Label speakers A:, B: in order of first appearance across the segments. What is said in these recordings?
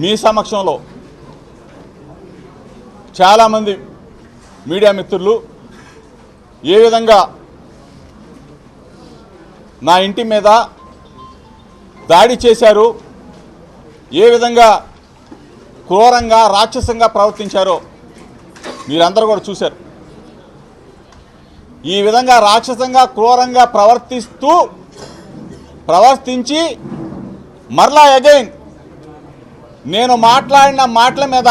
A: మీ సమక్షంలో చాలామంది మీడియా మిత్రులు ఏ విధంగా నా ఇంటి మీద దాడి చేశారు, ఏ విధంగా క్రూరంగా రాక్షసంగా ప్రవర్తించారో మీరందరూ కూడా చూశారు. ఈ విధంగా రాక్షసంగా క్రూరంగా ప్రవర్తించి మరలా అగైన్ నేను మాట్లాడిన మాటల మీద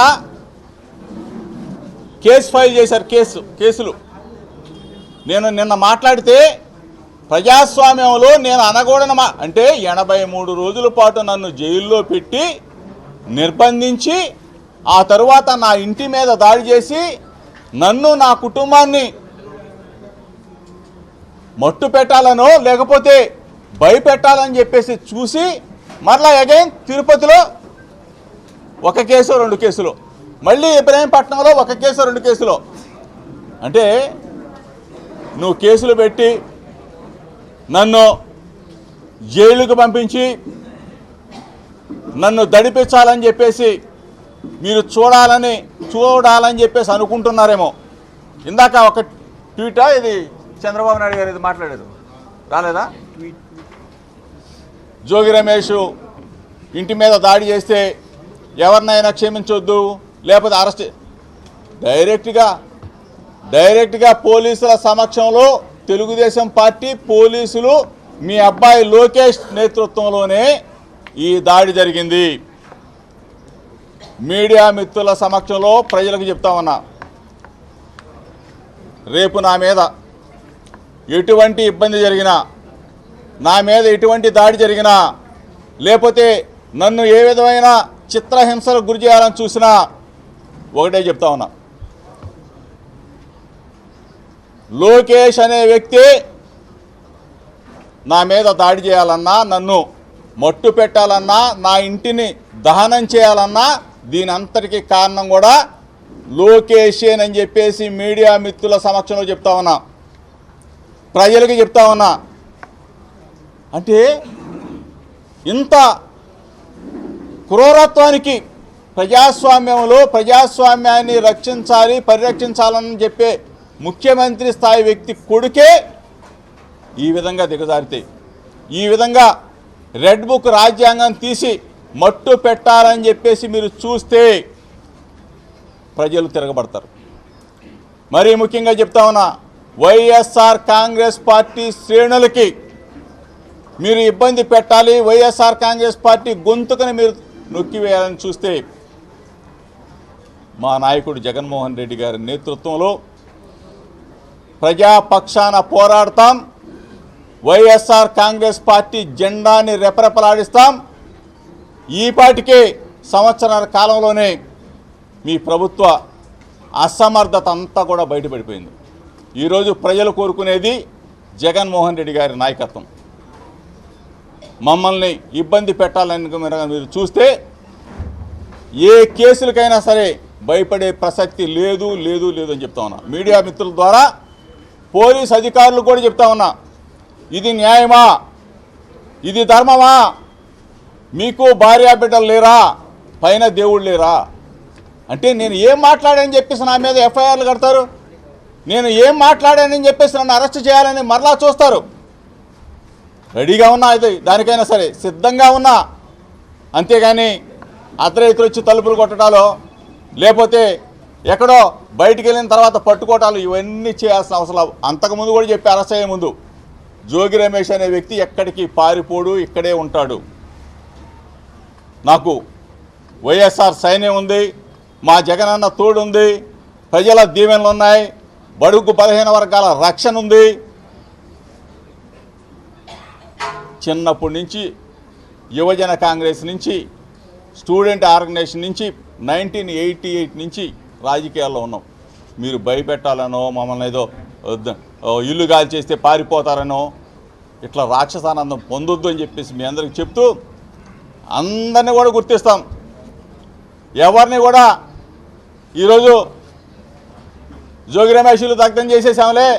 A: కేసు ఫైల్ చేశారు. కేసులు నేను నిన్న మాట్లాడితే ప్రజాస్వామ్యంలో నేను అనకూడని అంటే 83 రోజుల పాటు నన్ను జైల్లో పెట్టి నిర్బంధించి ఆ తరువాత నా ఇంటి మీద దాడి చేసి నన్ను నా కుటుంబాన్ని మట్టు పెట్టాలనో లేకపోతే భయపెట్టాలని చెప్పేసి చూసి మరలా అగైన్ తిరుపతిలో 1 కేసు 2 కేసులు, మళ్ళీ ఇబ్రహీంపట్నంలో 1 కేసు 2 కేసులు. అంటే నువ్వు కేసులు పెట్టి నన్ను జైలుకు పంపించి నన్ను దడిపించాలని చెప్పేసి మీరు చూడాలని చెప్పేసి అనుకుంటున్నారేమో. ఇందాక ఒక ట్వీటా ఇది చంద్రబాబు నాయుడు గారు ఇది మాట్లాడారు, రాలేదా? జోగి రమేష్ ఇంటి మీద దాడి చేస్తే ఎవరినైనా క్షమించొద్దు లేకపోతే అరెస్ట్, డైరెక్ట్గా పోలీసుల సమక్షంలో తెలుగుదేశం పార్టీ పోలీసులు మీ అబ్బాయి లోకేష్ నేతృత్వంలోనే ఈ దాడి జరిగింది. మీడియా మిత్రుల సమక్షంలో ప్రజలకు చెప్తా ఉన్నా, రేపు నా మీద ఎటువంటి ఇబ్బంది జరిగినా, నా మీద ఎటువంటి దాడి జరిగినా, లేకపోతే నన్ను ఏ విధమైన చిత్రహింసలకు గురి చేయాలని చూసినా ఒకటే చెప్తా ఉన్నా, లోకేష్ అనే వ్యక్తి నా మీద దాడి చేయాలన్నా, నన్ను మట్టు పెట్టాలన్నా, నా ఇంటిని దహనం చేయాలన్నా దీని అంతటికీ కారణం కూడా లోకేషేనని చెప్పేసి మీడియా మిత్రుల సమక్షంలో చెప్తా ఉన్నా, ప్రజలకి చెప్తా ఉన్నా. అంటే ఇంత క్రూరత్వానికి ప్రజాస్వామ్యంలో ప్రజాస్వామ్యాన్ని పరిరక్షించాలని చెప్పే ముఖ్యమంత్రి స్థాయి వ్యక్తి కొడుకే ఈ విధంగా దిగజారితే, ఈ విధంగా రెడ్ బుక్ రాజ్యాంగం తీసి మట్టు పెట్టాలని చెప్పేసి మీరు చూస్తే ప్రజలు తిరగబడతారు. మరీ ముఖ్యంగా చెప్తా ఉన్నా, వైఎస్ఆర్ కాంగ్రెస్ పార్టీ శ్రేణులకి మీరు ఇబ్బంది పెట్టాలి, వైఎస్ఆర్ కాంగ్రెస్ పార్టీ గొంతుకని మీరు నొక్కివేయాలని చూస్తే మా నాయకుడు జగన్మోహన్ రెడ్డి గారి నేతృత్వంలో ప్రజాపక్షాన పోరాడతాం, వైఎస్ఆర్ కాంగ్రెస్ పార్టీ జెండాని రెపరెపలాడిస్తాం. ఈపాటికే సంవత్సరాల కాలంలోనే మీ ప్రభుత్వ అసమర్థత అంతా కూడా బయటపడిపోయింది. ఈరోజు ప్రజలు కోరుకునేది జగన్మోహన్ రెడ్డి గారి నాయకత్వం. మమ్మల్ని ఇబ్బంది పెట్టాలని మీరు చూస్తే ఏ కేసులకైనా సరే భయపడే ప్రసక్తి లేదు అని చెప్తా ఉన్నా. మీడియా మిత్రుల ద్వారా పోలీస్ అధికారులు కూడా చెప్తా ఉన్నా, ఇది న్యాయమా, ఇది ధర్మమా? మీకు భార్యా బిడ్డలు లేరా, పైన దేవుడు లేరా? అంటే నేను ఏం మాట్లాడానని చెప్పేసి నా మీద ఎఫ్ఐఆర్లు కడతారు, నేను ఏం మాట్లాడానని చెప్పేసి నన్ను అరెస్ట్ చేయాలని మరలా చూస్తారు. రెడీగా ఉన్నా, ఇది దానికైనా సరే సిద్ధంగా ఉన్నా. అంతేగాని అర్ధరైతులు వచ్చి తలుపులు కొట్టడాలో లేకపోతే ఎక్కడో బయటికి వెళ్ళిన తర్వాత పట్టుకోవటాలు ఇవన్నీ చేయాల్సిన అవసరం. అంతకుముందు కూడా చెప్పి అరెస్ట్ అయ్యే ముందు జోగి రమేష్ అనే వ్యక్తి ఎక్కడికి పారిపోడు, ఇక్కడే ఉంటాడు. నాకు వైఎస్ఆర్ సైన్యం ఉంది, మా జగనన్న తోడు ఉంది, ప్రజల దీవెనలు ఉన్నాయి, బడుగు బలహీన వర్గాల రక్షణ ఉంది. చిన్నప్పటి నుంచి యువజన కాంగ్రెస్ నుంచి స్టూడెంట్ ఆర్గనైజేషన్ నుంచి 1988 నుంచి రాజకీయాల్లో ఉన్నాం. మీరు భయపెట్టాలనో మమ్మల్ని ఏదో ఇల్లు గాలి చేస్తే పారిపోతారనో ఇట్లా రాక్షసానందం పొందొద్దు అని చెప్పేసి మీ అందరికి చెప్తూ అందరినీ కూడా గుర్తిస్తాం. ఎవరిని కూడా ఈరోజు జోగి రమేష్లు దగ్ధం చేసేసాంలే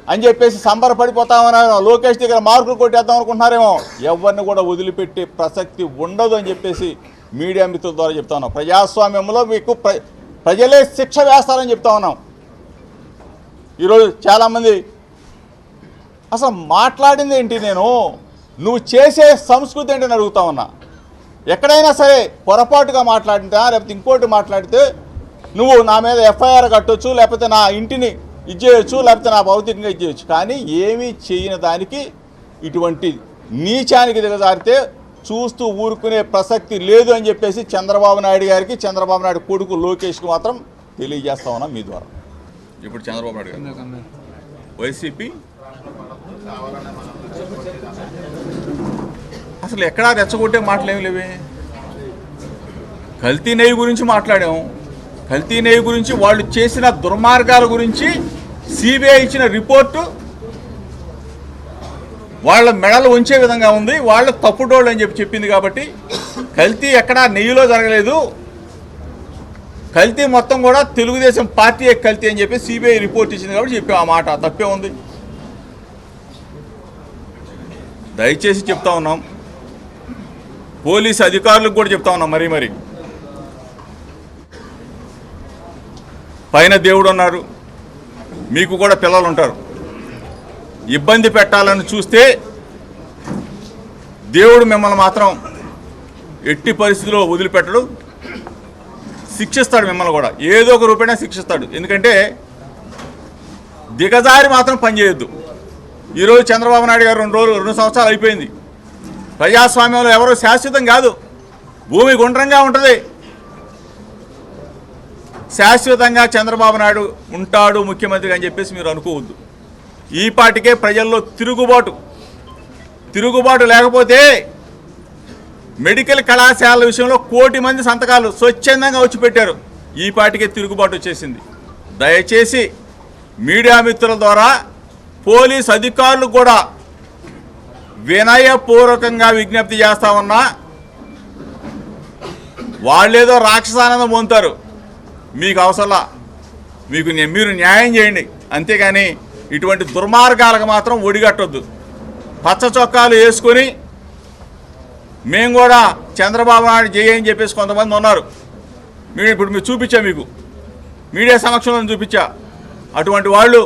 A: అని చెప్పేసి సంబరపడిపోతామని లోకేష్ దగ్గర మార్కులు కొట్టేద్దాం అనుకుంటున్నారేమో. ఎవరిని కూడా వదిలిపెట్టే ప్రసక్తి ఉండదు అని చెప్పేసి మీడియా మిత్రుల ద్వారా చెప్తా ఉన్నాం. ప్రజాస్వామ్యంలో మీకు ప్రజలే శిక్ష వేస్తారని చెప్తా ఉన్నాం. ఈరోజు చాలామంది అసలు మాట్లాడింది ఏంటి, నువ్వు చేసే సంస్కృతి ఏంటని అడుగుతా ఉన్నా. ఎక్కడైనా సరే పొరపాటుగా మాట్లాడితే లేకపోతే ఇంకోటి మాట్లాడితే నువ్వు నా మీద ఎఫ్ఐఆర్ కట్టొచ్చు, లేకపోతే నా ఇంటిని ఇచ్చేయచ్చు, లేకపోతే నా భౌతికంగా ఇచ్చేయచ్చు. కానీ ఏమీ చేయని దానికి ఇటువంటి నీచానికి దిగజారితే చూస్తూ ఊరుకునే ప్రసక్తి లేదు అని చెప్పేసి చంద్రబాబు నాయుడు గారికి, చంద్రబాబు నాయుడు కొడుకు లోకేష్కి మాత్రం తెలియజేస్తా ఉన్నాం మీ ద్వారా. ఇప్పుడు చంద్రబాబు నాయుడు గారు వైసీపీ అసలు ఎక్కడా రెచ్చగొట్టే మాటలు ఏమి లేవే. కల్తీ నెయ్యి గురించి మాట్లాడాము. కల్తీ నెయ్యి గురించి, వాళ్ళు చేసిన దుర్మార్గాల గురించి సిబిఐ ఇచ్చిన రిపోర్టు వాళ్ళ మెడలు ఉంచే విధంగా ఉంది. వాళ్ళు తప్పుడోళ్ళు అని చెప్పింది. కాబట్టి కల్తీ ఎక్కడా నెయ్యిలో జరగలేదు, కల్తీ మొత్తం కూడా తెలుగుదేశం పార్టీ కల్తీ అని చెప్పి సిబిఐ రిపోర్ట్ ఇచ్చింది. కాబట్టి చెప్పాం ఆ మాట, తప్పే ఉంది. దయచేసి చెప్తా ఉన్నాం, పోలీసు అధికారులకు కూడా చెప్తా ఉన్నాం. మరి పైన దేవుడు ఉన్నారు, మీకు కూడా పిల్లలు ఉంటారు. ఇబ్బంది పెట్టాలని చూస్తే దేవుడు మిమ్మల్ని మాత్రం ఎట్టి పరిస్థితిలో వదిలిపెట్టడు, శిక్షిస్తాడు. మిమ్మల్ని కూడా ఏదో ఒక రూపేణా శిక్షిస్తాడు. ఎందుకంటే దిగజారి మాత్రం పనిచేయొద్దు. ఈరోజు చంద్రబాబు నాయుడు గారు 2 సంవత్సరాలు అయిపోయింది. ప్రజాస్వామ్యంలో ఎవరో శాశ్వతం కాదు, భూమి గుండ్రంగా ఉంటుంది. శాశ్వతంగా చంద్రబాబు నాయుడు ఉంటాడు ముఖ్యమంత్రి అని చెప్పేసి మీరు అనుకోవద్దు. ఈ పాటికే ప్రజల్లో తిరుగుబాటు లేకపోతే మెడికల్ కళాశాలల విషయంలో 1 కోటి మంది సంతకాలు స్వచ్ఛందంగా వచ్చి పెట్టారు. ఈ పాటికే తిరుగుబాటు వచ్చేసింది. దయచేసి మీడియా మిత్రుల ద్వారా పోలీస్ అధికారులు కూడా వినయపూర్వకంగా విజ్ఞప్తి చేస్తా ఉన్నా, వాళ్ళేదో రాక్షసానందం పొందుతారు, మీకు అవసరంలా. మీరు న్యాయం చేయండి, అంతేగాని ఇటువంటి దుర్మార్గాలకు మాత్రం ఒడిగట్టొద్దు. పచ్చ చొక్కాలు వేసుకొని మేము కూడా చంద్రబాబు నాయుడు చేయని చెప్పేసి కొంతమంది ఉన్నారు. ఇప్పుడు మీరు చూపించా, మీకు మీడియా సమక్షంలో చూపించా. అటువంటి వాళ్ళు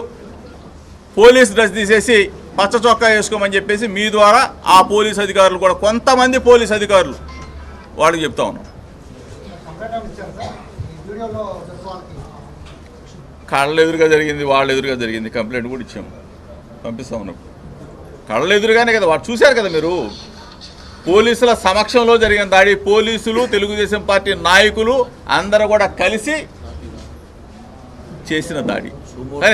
A: పోలీస్ డ్రెస్ తీసేసి పచ్చ చొక్కా వేసుకోమని చెప్పేసి మీ ద్వారా ఆ పోలీస్ అధికారులు కూడా, కొంతమంది పోలీస్ అధికారులు వాళ్ళకి చెప్తా ఉన్నాం. కళ్ళ ఎదురుగా జరిగింది, వాళ్ళ ఎదురుగా జరిగింది, కంప్లైంట్ కూడా ఇచ్చాము, పంపిస్తా ఉన్నాం. కళ్ళ ఎదురుగానే కదా, వాడు చూశారు కదా మీరు. పోలీసుల సమక్షంలో జరిగిన దాడి, పోలీసులు, తెలుగుదేశం పార్టీ నాయకులు అందరూ కూడా కలిసి చేసిన దాడి.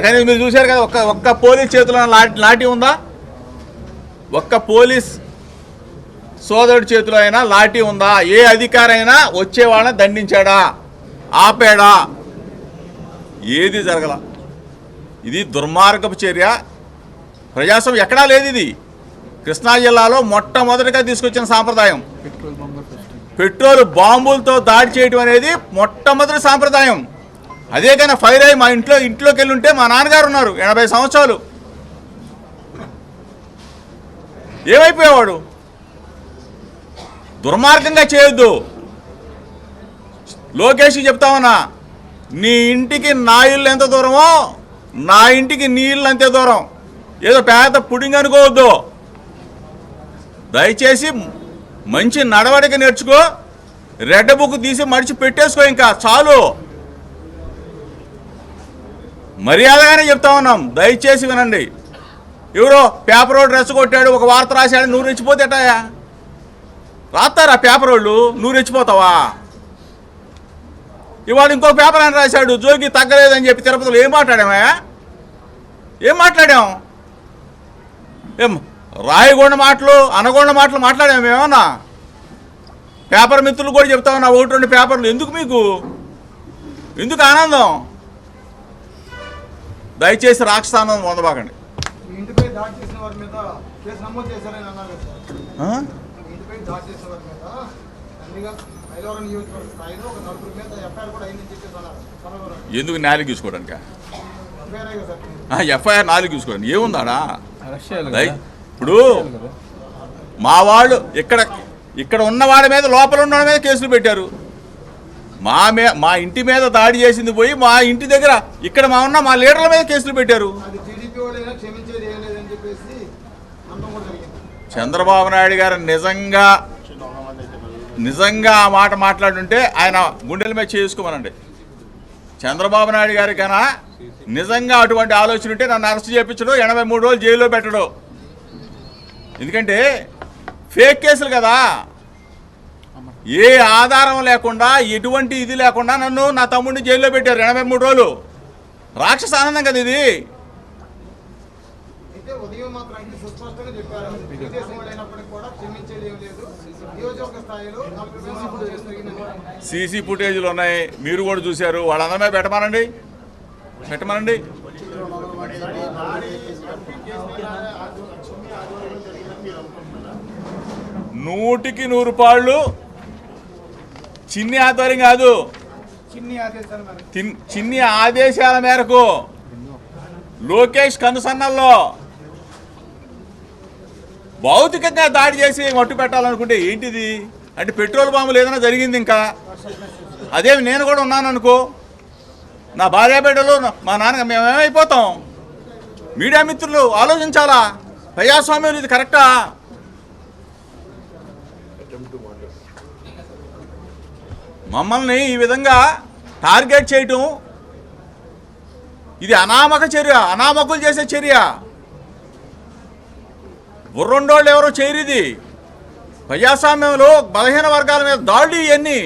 A: కానీ మీరు చూశారు కదా, ఒక్క పోలీస్ చేతిలో లాఠీ ఉందా? ఒక్క పోలీస్ సోదరుడి చేతిలో అయినా లాఠీ ఉందా? ఏ అధికారైనా వచ్చే వాళ్ళని దండించాడా, ఆపాడా? ఏది జరగల. ఇది దుర్మార్గపు చర్య. ప్రజాస్వామ్యం ఎక్కడా లేదు. ఇది కృష్ణా జిల్లాలో మొట్టమొదటిగా తీసుకొచ్చిన సాంప్రదాయం. పెట్రోల్ బాంబులతో దాడి చేయడం అనేది మొట్టమొదటి సాంప్రదాయం. అదే కానీ ఫైర్ అయ్యి మా ఇంట్లోకి వెళ్ళి ఉంటే, మా నాన్నగారు ఉన్నారు 80 సంవత్సరాలు, ఏమైపోయేవాడు? దుర్మార్గంగా చేయొద్దు. లోకేష్కి చెప్తామన్నా, నీ ఇంటికి నా ఇల్లు ఎంత దూరమో నా ఇంటికి నీ ఇల్లు అంతే దూరం. ఏదో పేద పుడింగ్ అనుకోవద్దు. దయచేసి మంచి నడవడిక నేర్చుకో, రెడ్ బుక్ తీసి మడిచి పెట్టేసుకో, ఇంకా చాలు. మర్యాదగానే చెప్తా ఉన్నాం, దయచేసి వినండి. ఎవరో పేపర్ రోడ్ రెచ్చగొట్టాడు, ఒక వార్త రాశాడు, నువ్వు రెచ్చిపోతే ఎటాయా? రాస్తారా పేపర్ వాళ్ళు, నువ్వు రెచ్చిపోతావా? ఇవాళ ఇంకో పేపర్ అని రాశాడు, జోగి తగ్గలేదని చెప్పి తిరుపతిలో ఏం మాట్లాడామా? ఏం మాట్లాడాం? రాయగొండ మాటలు, అనగొండ మాటలు మాట్లాడాము ఏమన్నా? పేపర్ మిత్రులు కూడా చెప్తా ఉన్నా, 1-2 పేపర్లు ఎందుకు మీకు? ఎందుకు ఆనందం? దయచేసి రాక్షసానందం పొందబాకండి. ఎందుకు 4 తీసుకోవడానికి? ఎఫ్ఐఆర్ 4 తీసుకోవడానికి ఏముందాడా? ఇప్పుడు మా వాళ్ళు ఇక్కడ ఇక్కడ ఉన్నవాడి మీద, లోపల ఉన్నవాడి మీద కేసులు పెట్టారు. మా ఇంటి మీద దాడి చేసింది పోయి మా ఇంటి దగ్గర ఇక్కడ మా లీడర్ల మీద కేసులు పెట్టారు. చంద్రబాబు నాయుడు గారు నిజంగా ఆ మాట మాట్లాడుంటే ఆయన గుండెల మీద చేసుకోమనండి. చంద్రబాబు నాయుడు గారి కన్నా నిజంగా అటువంటి ఆలోచన ఉంటే నన్ను అరెస్ట్ చేయించడం, 83 రోజులు జైల్లో పెట్టడం. ఎందుకంటే ఫేక్ కేసులు కదా, ఏ ఆధారం లేకుండా, ఎటువంటి ఇది లేకుండా నన్ను, నా తమ్ముడిని జైల్లో పెట్టారు 83 రోజులు. రాక్షస ఆనందం కదా ఇది. సీసీ ఫుటేజీలు ఉన్నాయి, మీరు కూడా చూశారు. వాళ్ళందరి మీద పెట్టమనండి. 100కి 100 చిన్ని ఆధ్వర్యం కాదు, చిన్ని ఆదేశాల మేరకు లోకేష్ కనుసన్నల్లో భౌతికంగా దాడి చేసి మట్టు పెట్టాలనుకుంటే ఏంటిది? అంటే పెట్రోల్ బాంబులు ఏదైనా జరిగింది ఇంకా అదేమి నేను కూడా ఉన్నాను అనుకో, నా భార్య బిడ్డలు, మా నాన్న, మేమేమైపోతాం? మీడియా మిత్రులు ఆలోచించాలా. ప్రజాస్వామ్యం ఇది కరెక్టా? మమ్మల్ని ఈ విధంగా టార్గెట్ చేయటం ఇది అనామక చర్య, అనామకులు చేసే చర్య. బుర్రండోళ్ళు ఎవరో చేయరిది. ప్రజాస్వామ్యంలో బలహీన వర్గాల మీద దాడులు ఇవన్నీ.